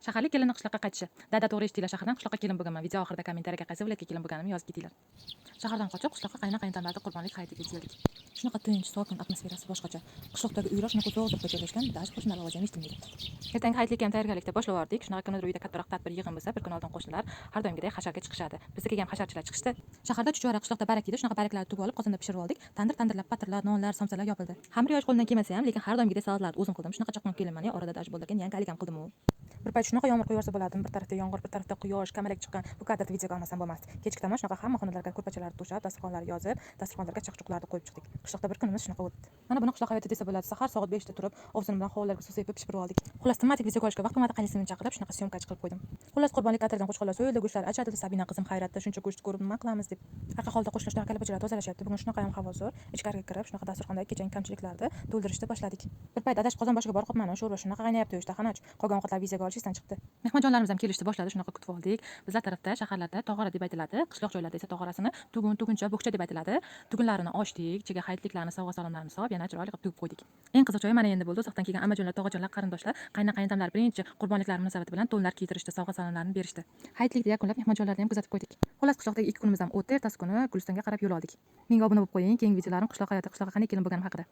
Shaharlik kelinning qishloqqa qaytishi. Dada, to'g'ri eshitdinglar, shahardan qishloqqa kelin bo'lganman. Video oxirida kommentariyaga qaysi viloyatga kelin bo'lganimni yozib ketinglar. Shahardan qochib qishloqqa qaynotamlarda qurbonlik hayitiga keldik. Shunaqa tinch, sokin atmosferasi boshqacha. Qishloqdagi uylar shunaqa uzoq joylashgan, dash qo'shnilar ovozi ham eshitilmaydi. Ertangi hayitlikka ham tayyorgarlikda boshlavordik. Shunaqa kimnidir uyida kattaroq tadbir yig'in bo'lsa, bir kun oldin qo'shnilar har doimgidek hasharga chiqishadi. Biznikiga ham hasharchilar chiqishdi. Shaharda chuchvara, qishloqda barak edi. Shunaqa baraklarni tugib olib, qozonda pishirib oldik. Tandirlab, patirlar, nonlar, somsalar yopildi. Xamir yoyish qo'limdan kelmasa ham, lekin har doimgidek salatlarni o'zim qildim. Shunaqa chaqmoq kelinman, orada dash bo'lgan yankalik ham qildim u. Bir payt shunaqa yomg'ir quyorsa bo'lardim, bir tarafda yomg'ir, bir tarafda quyosh, kamalak chiqqan. Bu kadrni videoga olmasam bo'lmasdi. Kechki tomon shunaqa hamma xonalarga ko'rpachalarni to'shab, dasturxonlarni yozib, dasturxonlarga chaqchuqlarni qo'yib chiqdik. Qishloqda bir kunimiz shunaqa o'tdi. Mana buni qishloq hayoti desa bo'ladi. Sahar soat 5 da turib, ovsinim bilan hovlilarga suv sepib pishirib oldik. Xullas, tematik video ko'rishga vaqt bo'lmadi, qaynisini chaqirib, shunaqa syomkachi qilib qo'ydim. Xullas, qurbonlik atirdan qo'shqo'llar so'yildi, go'shtlar achatildi. Sabina qizim hayratda, shuncha go'sht ko'rib nima qilamiz deb. Arqa hovlida qo'shnilar kalabachalar tozalashyapti. Bugun shunaqa ham havo zo'r. Ichkariga kirib, shunaqa dasturxondagi kechangi kamchiliklarni to'ldirishni boshladik. Bir payt adash qozon boshiga borib qolman, sho'rva shunaqa qaynayapti, ishtaxanach. Qolgan ovqatlar vizaga olish esdan chiqdi. Mehmonjonlarimiz ham kelishdi, boshladi, shunaqa kutib oldik. Bizlar tarafda shaharlarda tog'ora deb aytiladi, qishloq joylarda esa tog'orasini tuguncha, bo'kcha deb aytiladi. Tugunlarini ochdik, ichiga hayitliklarni, sovg'a-salomlarni solib, yana chiroyli qilib tugib qo'ydik. Eng qiziq joyi mana endi bo'ldi. Uzoqdan kelgan amajonlar, tog'ajonlar, qarindoshlar, qaynotamlar birinchi qurbonliklar munosabati bilan to'nlar kiydirishdi, sovg'a-salomlarni berishdi. Hayitlikni yakunlab, mehmonjonlarni ham kuzatib qo'ydik. Xullas, qishloqdagi 2 kunimiz ham o'tdi. Ertasi kuni Gulistonga qarab yo'l oldik. Menga obuna bo'lib qo'ying, keyingi videolarim qishloq hayoti, qishloqqa qanday kelin bo'lganim haqida.